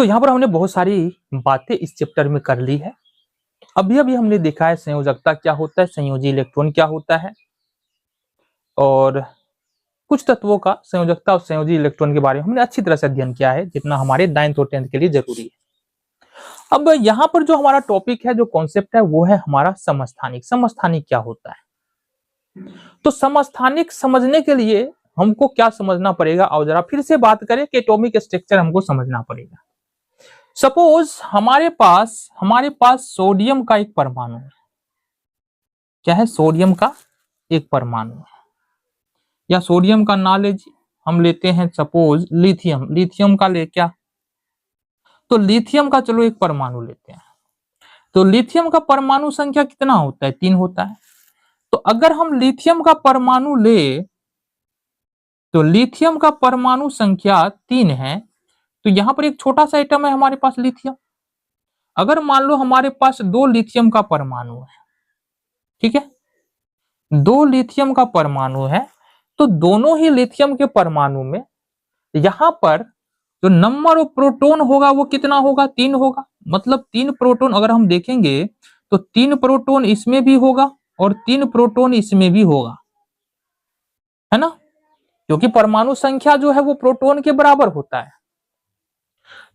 तो यहाँ पर हमने बहुत सारी बातें इस चैप्टर में कर ली है। अभी अभी हमने देखा है संयोजकता क्या होता है, संयोजी इलेक्ट्रॉन क्या होता है, और कुछ तत्वों का संयोजकता और संयोजी इलेक्ट्रॉन के बारे में हमने अच्छी तरह से अध्ययन किया है, जितना हमारे 9th और 10th के लिए जरूरी है। अब यहाँ पर जो हमारा टॉपिक है, जो कॉन्सेप्ट है, वो है हमारा समस्थानिक। समस्थानिक क्या होता है? तो समस्थानिक समझने के लिए हमको क्या समझना पड़ेगा, और जरा फिर से बात करें कि एटॉमिक स्ट्रक्चर हमको समझना पड़ेगा। सपोज हमारे पास सोडियम का एक परमाणु है। क्या है? सोडियम का एक परमाणु है, या सोडियम का ना लीजिए, हम लेते हैं सपोज लिथियम। लिथियम का ले क्या? तो लिथियम का चलो एक परमाणु लेते हैं। तो लिथियम का परमाणु संख्या कितना होता है? 3 होता है। तो अगर हम लिथियम का परमाणु ले, तो लिथियम का परमाणु संख्या 3 है। तो यहां पर एक छोटा सा एटम है हमारे पास लिथियम। अगर मान लो हमारे पास 2 लिथियम का परमाणु है, ठीक है, 2 लिथियम का परमाणु है, तो दोनों ही लिथियम के परमाणु में यहां पर जो नंबर ऑफ प्रोटॉन होगा वो कितना होगा? 3 होगा। मतलब 3 प्रोटॉन अगर हम देखेंगे तो 3 प्रोटॉन इसमें भी होगा और 3 प्रोटॉन इसमें भी होगा, है ना? क्योंकि परमाणु संख्या जो है वो प्रोटॉन के बराबर होता है।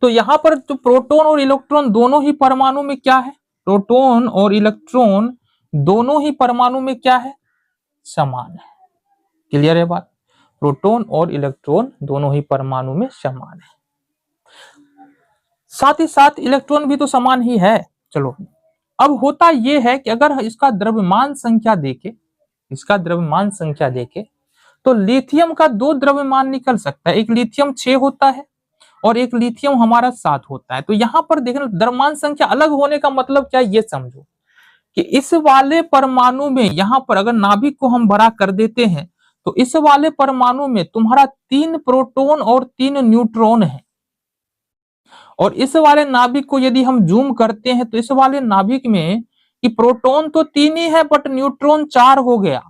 तो यहां पर जो प्रोटॉन और इलेक्ट्रॉन दोनों ही परमाणु में क्या है? प्रोटॉन और इलेक्ट्रॉन दोनों ही परमाणु में क्या है? समान है। क्लियर है बात? प्रोटॉन और इलेक्ट्रॉन दोनों ही परमाणु में समान है। साथ ही साथ इलेक्ट्रॉन भी तो समान ही है। चलो, अब होता यह है कि अगर इसका द्रव्यमान संख्या देखे, तो लिथियम का 2 द्रव्यमान निकल सकता है। एक लिथियम 6 होता है और एक लिथियम हमारा 7 होता है। तो यहां पर देखना, द्रव्यमान संख्या अलग होने का मतलब क्या है, ये समझो कि इस वाले परमाणु में यहां पर अगर नाभिक को हम बड़ा कर देते हैं, तो इस वाले परमाणु में तुम्हारा 3 प्रोटॉन और 3 न्यूट्रॉन है। और इस वाले नाभिक को यदि हम जूम करते हैं, तो इस वाले नाभिक में कि प्रोटॉन तो 3 ही है, बट न्यूट्रॉन 4 हो गया।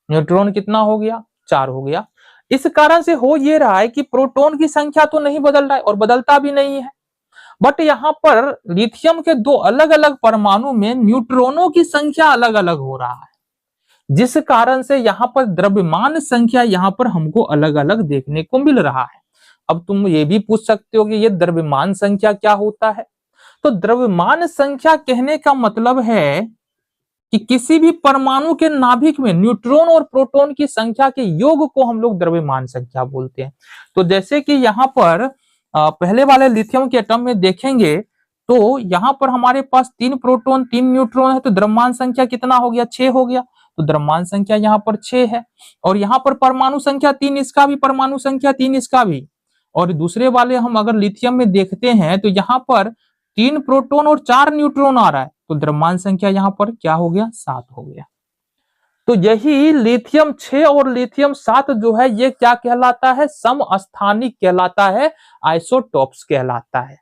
न्यूट्रॉन कितना हो गया? 4 हो गया। इस कारण से हो ये रहा है कि प्रोटॉन की संख्या तो नहीं बदल रहा है और बदलता भी नहीं है, बट यहां पर लिथियम के 2 अलग अलग परमाणु में न्यूट्रॉनों की संख्या अलग अलग हो रहा है, जिस कारण से यहां पर द्रव्यमान संख्या यहां पर हमको अलग अलग देखने को मिल रहा है। अब तुम ये भी पूछ सकते हो कि ये द्रव्यमान संख्या क्या होता है? तो द्रव्यमान संख्या कहने का मतलब है कि किसी भी परमाणु के नाभिक में न्यूट्रॉन और प्रोटॉन की संख्या के योग को हम लोग द्रव्यमान संख्या बोलते हैं। तो जैसे कि यहाँ पर पहले वाले लिथियम के एटम में देखेंगे, तो यहाँ पर हमारे पास 3 प्रोटॉन 3 न्यूट्रॉन है, तो द्रव्यमान संख्या कितना हो गया? 6 हो गया। तो द्रव्यमान संख्या यहाँ पर 6 है। और यहाँ पर परमाणु संख्या 3 इसका भी, परमाणु संख्या 3 इसका भी। और दूसरे वाले हम अगर लिथियम में देखते हैं, तो यहाँ पर 3 प्रोटॉन और 4 न्यूट्रॉन आ रहा है, तो द्रव्यमान संख्या यहाँ पर क्या हो गया? 7 हो गया। तो यही लिथियम 6 और लिथियम 7 जो है, ये क्या कहलाता है? समस्थानिक कहलाता है, आइसोटॉप्स कहलाता है।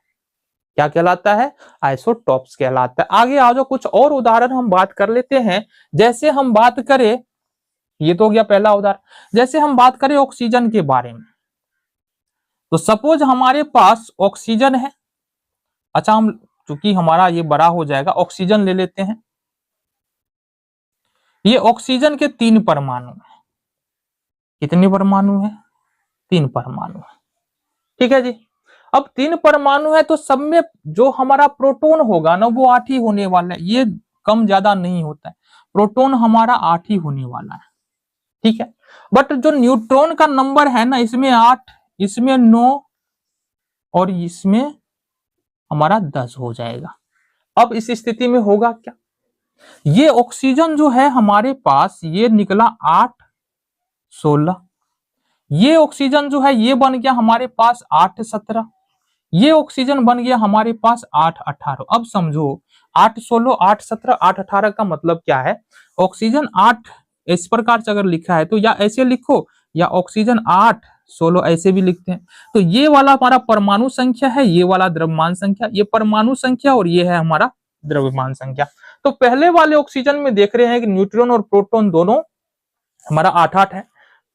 क्या कहलाता है? आइसोटॉप्स कहलाता है। आगे आ जाओ, कुछ और उदाहरण हम बात कर लेते हैं। जैसे हम बात करें, ये तो हो गया पहला उदाहरण। जैसे हम बात करें ऑक्सीजन के बारे में, तो सपोज हमारे पास ऑक्सीजन है। अच्छा, हम चूंकि हमारा ये बड़ा हो जाएगा, ऑक्सीजन ले लेते हैं। ये ऑक्सीजन के 3 परमाणु है। कितने परमाणु है? 3 परमाणु है। ठीक है जी। अब 3 परमाणु है, तो सब में जो हमारा प्रोटॉन होगा ना, वो 8 ही होने वाला है। ये कम ज्यादा नहीं होता है, प्रोटॉन हमारा 8 ही होने वाला है। ठीक है। बट जो न्यूट्रॉन का नंबर है ना, इसमें 8, इसमें 9 और इसमें हमारा 10 हो जाएगा। अब इस स्थिति में होगा क्या? ये ऑक्सीजन जो है हमारे पास, ये निकला 8 16। ये ऑक्सीजन जो है ये बन गया हमारे पास 8 17। ये ऑक्सीजन बन गया हमारे पास 8 18। अब समझो 8 16 8 17 8 18 का मतलब क्या है? ऑक्सीजन 8 इस प्रकार से अगर लिखा है, तो या ऐसे लिखो, या ऑक्सीजन 8 16 ऐसे भी लिखते हैं। तो ये वाला हमारा परमाणु संख्या है, ये वाला द्रव्यमान संख्या, ये परमाणु संख्या और ये है हमारा द्रव्यमान संख्या। तो पहले वाले ऑक्सीजन में देख रहे हैं कि न्यूट्रॉन और प्रोटॉन दोनों हमारा 8 8 है।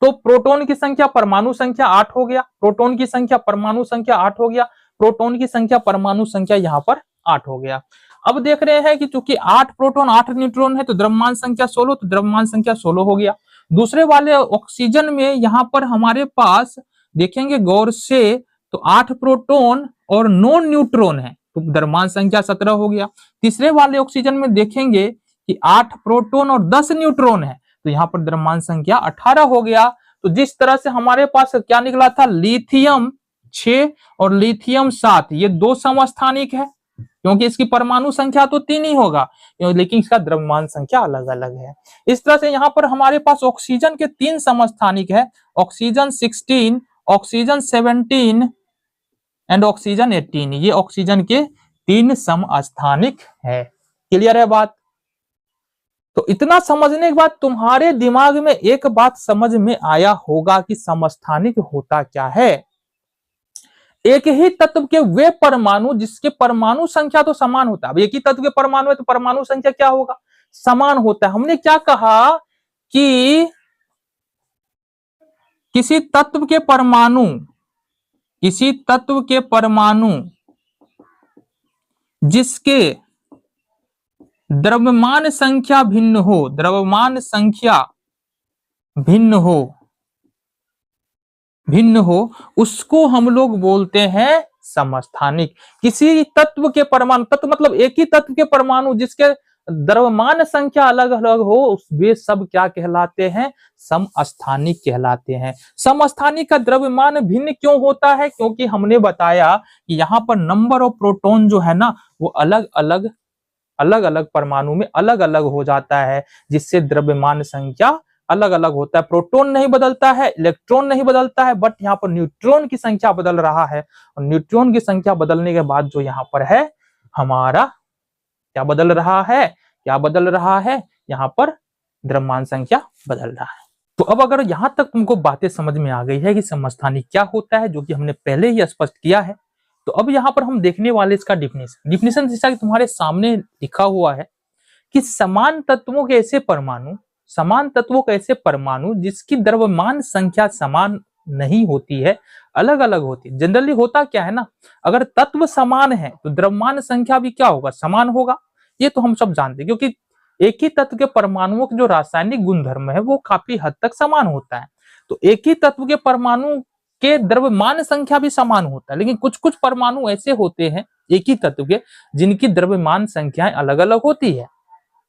तो प्रोटॉन की संख्या परमाणु संख्या 8 हो गया, प्रोटॉन की संख्या परमाणु संख्या 8 हो गया। प्रोटॉन की संख्या, परमाणु संख्या यहाँ पर 8 हो गया। अब देख रहे हैं कि चूंकि 8 प्रोटॉन 8 न्यूट्रॉन है तो द्रव्यमान संख्या 16, तो द्रव्यमान संख्या 16 हो गया। दूसरे वाले ऑक्सीजन में यहाँ पर हमारे पास देखेंगे गौर से तो 8 प्रोटॉन और 9 न्यूट्रॉन है, तो द्रव्यमान संख्या 17 हो गया। तीसरे वाले ऑक्सीजन में देखेंगे कि 8 प्रोटॉन और 10 न्यूट्रॉन है, तो यहाँ पर द्रव्यमान संख्या 18 हो गया। तो जिस तरह से हमारे पास क्या निकला था, लिथियम 6 और लिथियम 7, ये 2 समस्थानिक है, क्योंकि इसकी परमाणु संख्या तो 3 ही होगा, लेकिन इसका द्रव्यमान संख्या अलग अलग है। इस तरह से यहाँ पर हमारे पास ऑक्सीजन के 3 समस्थानिक है, ऑक्सीजन 16, ऑक्सीजन 17 एंड ऑक्सीजन 18, ये ऑक्सीजन के 3 समस्थानिक है। क्लियर है बात? तो इतना समझने के बाद तुम्हारे दिमाग में एक बात समझ में आया होगा कि समस्थानिक होता क्या है। एक ही तत्व के वे परमाणु जिसके परमाणु संख्या तो समान होता है। अब एक ही तत्व के परमाणु है तो परमाणु संख्या क्या होगा, समान होता है। हमने क्या कहा कि किसी तत्व के परमाणु जिसके द्रव्यमान संख्या भिन्न हो उसको हम लोग बोलते हैं समस्थानिक। किसी तत्व के परमाणु, तत्व मतलब एक ही तत्व के परमाणु जिसके द्रव्यमान संख्या अलग अलग हो, वे सब क्या कहलाते हैं, समस्थानिक कहलाते हैं। समस्थानिक का द्रव्यमान भिन्न क्यों होता है, क्योंकि हमने बताया कि यहाँ पर नंबर ऑफ प्रोटॉन जो है ना वो अलग अलग परमाणु में अलग अलग हो जाता है, जिससे द्रव्यमान संख्या अलग अलग होता है। प्रोटॉन नहीं बदलता है, इलेक्ट्रॉन नहीं बदलता है, बट यहाँ पर न्यूट्रॉन की संख्या बदल रहा है, और न्यूट्रॉन की संख्या बदलने के बाद जो यहाँ पर है हमारा क्या बदल रहा है, यहाँ पर द्रव्यमान संख्या बदल रहा है। तो अब अगर यहां तक तुमको बातें समझ में आ गई है कि समस्थानिक क्या होता है, जो कि हमने पहले ही स्पष्ट किया है, तो अब यहाँ पर हम देखने वाले इसका डिफिनेशन जैसा कि तुम्हारे सामने लिखा हुआ है कि समान तत्वों के ऐसे परमाणु जिसकी द्रव्यमान संख्या समान नहीं होती है, अलग अलग होती है। जनरली होता क्या है ना, अगर तत्व समान है तो द्रव्यमान संख्या भी क्या होगा, समान होगा। ये तो हम सब जानते हैं, क्योंकि एक ही तत्व के परमाणुओं के जो रासायनिक गुणधर्म है वो काफी हद तक समान होता है। तो एक ही तत्व के परमाणु के द्रव्यमान संख्या भी समान होता है, लेकिन कुछ कुछ परमाणु ऐसे होते हैं एक ही तत्व के जिनकी द्रव्यमान संख्याएं अलग अलग होती है।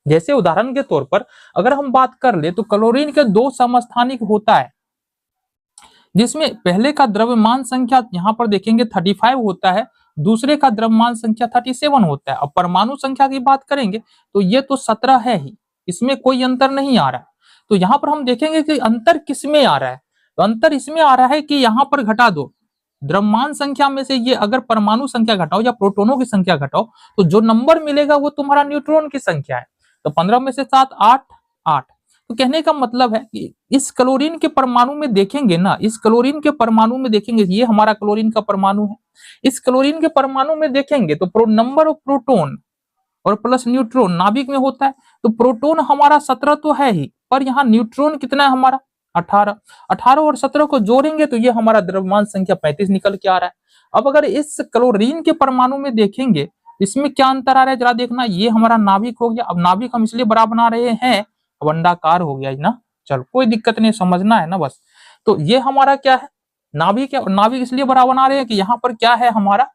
जैसे उदाहरण के तौर पर अगर हम बात कर ले तो क्लोरीन के 2 समस्थानिक होता है, जिसमें पहले का द्रव्यमान संख्या यहाँ पर देखेंगे 35 होता है, दूसरे का द्रव्यमान संख्या 37 होता है। अब परमाणु संख्या की बात करेंगे तो ये तो 17 है ही, इसमें कोई अंतर नहीं आ रहा है। तो यहाँ पर हम देखेंगे कि अंतर किसमें आ रहा है, तो अंतर इसमें आ रहा है कि यहाँ पर घटा दो द्रव्यमान संख्या में से ये अगर परमाणु संख्या घटाओ या प्रोटोनों की संख्या घटाओ तो जो नंबर मिलेगा वो तुम्हारा न्यूट्रॉन की संख्या है। तो 15 में से 7 8 8। तो कहने का मतलब है कि इस क्लोरीन के परमाणु में देखेंगे ना, इस क्लोरीन के परमाणु में देखेंगे, ये हमारा क्लोरीन का परमाणु है, इस क्लोरीन के परमाणु में देखेंगे तो नंबर ऑफ प्रोटॉन और प्लस न्यूट्रॉन नाभिक में होता है। तो प्रोटॉन हमारा 17 तो है ही, पर यहाँ न्यूट्रॉन कितना है हमारा 18 और 17 को जोड़ेंगे तो ये हमारा द्रव्यमान संख्या 35 निकल के आ रहा है। अब अगर इस क्लोरीन के परमाणु में देखेंगे इसमें क्या अंतर आ रहा है जरा देखना, ये हमारा नाभिक हो गया। अब नाभिक हम इसलिए बड़ा बना रहे हैं, अब अंडाकार हो गया ना, चल कोई दिक्कत नहीं, समझना है ना बस। तो ये हमारा क्या है, नाभिक है, और नाभिक इसलिए बड़ा बना रहे हैं कि यहाँ पर क्या है हमारा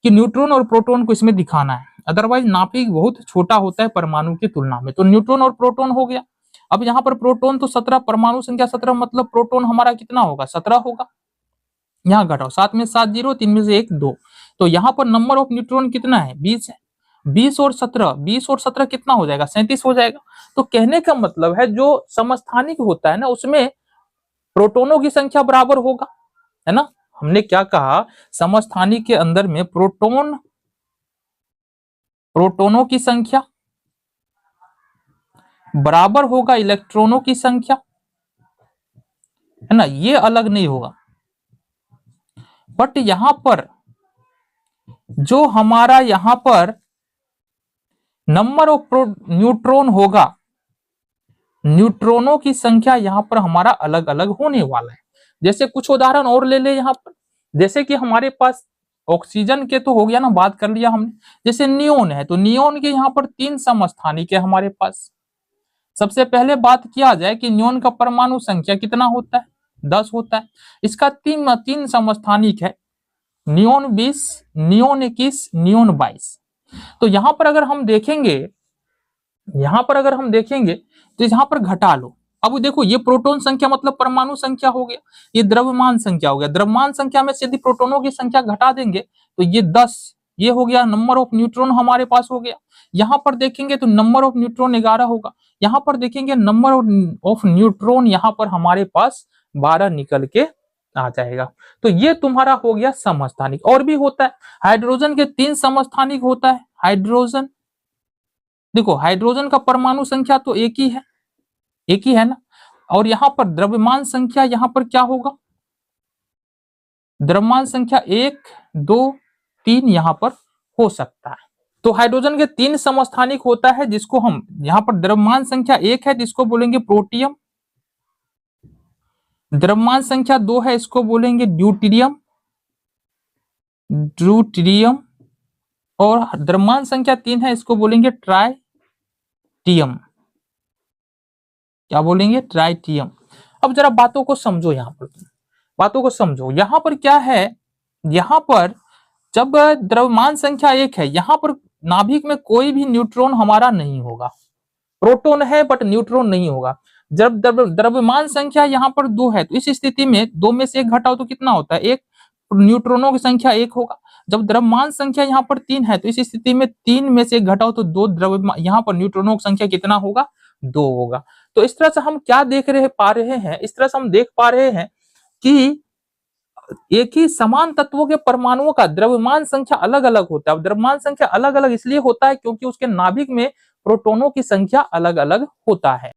कि न्यूट्रॉन और प्रोटॉन को इसमें दिखाना है, अदरवाइज नाभिक बहुत छोटा होता है परमाणु की तुलना में। तो न्यूट्रॉन और प्रोटॉन हो गया। अब यहाँ पर प्रोटॉन तो 17, परमाणु संख्या 17, मतलब प्रोटॉन हमारा कितना होगा 17 होगा। यहाँ घटाओ 7 में 7 0, 3 में से 1 2। तो यहाँ पर नंबर ऑफ न्यूट्रॉन कितना है 20 है। 20 और 17 कितना हो जाएगा 37 हो जाएगा। तो कहने का मतलब है जो समस्थानिक होता है ना उसमें प्रोटोनों की संख्या बराबर होगा, है ना। हमने क्या कहा, समस्थानिक के अंदर में प्रोटोनों की संख्या बराबर होगा इलेक्ट्रॉनों की संख्या, है ना, ये अलग नहीं होगा। बट यहां पर जो हमारा यहां पर नंबर ऑफ न्यूट्रॉन होगा, न्यूट्रॉनों की संख्या यहां पर हमारा अलग अलग होने वाला है। जैसे कुछ उदाहरण और ले ले यहाँ पर, जैसे कि हमारे पास ऑक्सीजन के तो हो गया ना, बात कर लिया हमने। जैसे नियोन है तो नियोन के यहाँ पर 3 समस्थानिक है हमारे पास। सबसे पहले बात किया जाए कि नियोन का परमाणु संख्या कितना होता है, 10 होता है। इसका तीन समस्थानिक है, नियोन 20, नियोन 21, नियोन 22। तो यहां पर अगर हम देखेंगे, तो यहां पर घटा लो। अब देखो ये प्रोटॉन संख्या मतलब परमाणु संख्या हो गया, ये द्रव्यमान संख्या हो गया। द्रव्यमान संख्या में से यदि प्रोटोनों की संख्या घटा देंगे तो ये 10, ये हो गया नंबर ऑफ न्यूट्रॉन हमारे पास हो गया। यहां पर देखेंगे तो नंबर ऑफ न्यूट्रॉन 11 होगा। यहां पर देखेंगे नंबर ऑफ न्यूट्रॉन यहां पर हमारे पास 12 निकल के आ जाएगा। तो ये तुम्हारा हो गया समस्थानिक। और भी होता है, हाइड्रोजन के 3 समस्थानिक होता है। हाइड्रोजन, देखो हाइड्रोजन का परमाणु संख्या तो एक ही है ना। और यहां पर द्रव्यमान संख्या यहां पर क्या होगा, द्रव्यमान संख्या 1, 2, 3 यहां पर हो सकता है। तो हाइड्रोजन के 3 समस्थानिक होता है, जिसको हम यहां पर द्रव्यमान संख्या 1 है जिसको बोलेंगे प्रोटियम, द्रव्यमान संख्या 2 है इसको बोलेंगे ड्यूटेरियम, और द्रव्यमान संख्या 3 है इसको बोलेंगे ट्राइटियम। क्या बोलेंगे, ट्राइटियम। अब जरा बातों को समझो, यहां पर बातों को समझो। यहां पर क्या है, यहां पर जब द्रव्यमान संख्या 1 है, यहां पर नाभिक में कोई भी न्यूट्रॉन हमारा नहीं होगा, प्रोटॉन है बट न्यूट्रॉन नहीं होगा। जब द्रव्यमान संख्या यहाँ पर 2 है तो इस स्थिति में 2 में से 1 घटाओ तो कितना होता है, 1, न्यूट्रॉनों की संख्या 1 होगा। जब द्रव्यमान संख्या यहाँ पर 3 है तो इस स्थिति में 3 में से 1 घटाओ तो 2, द्रव्यमान यहाँ पर न्यूट्रॉनों की संख्या कितना होगा, 2 होगा। तो इस तरह से हम क्या देख पा रहे हैं, इस तरह से हम देख पा रहे हैं कि एक ही समान तत्वों के परमाणुओं का द्रव्यमान संख्या अलग अलग होता है। अब द्रव्यमान संख्या अलग अलग इसलिए होता है क्योंकि उसके नाभिक में प्रोटॉनों की संख्या अलग अलग होता है।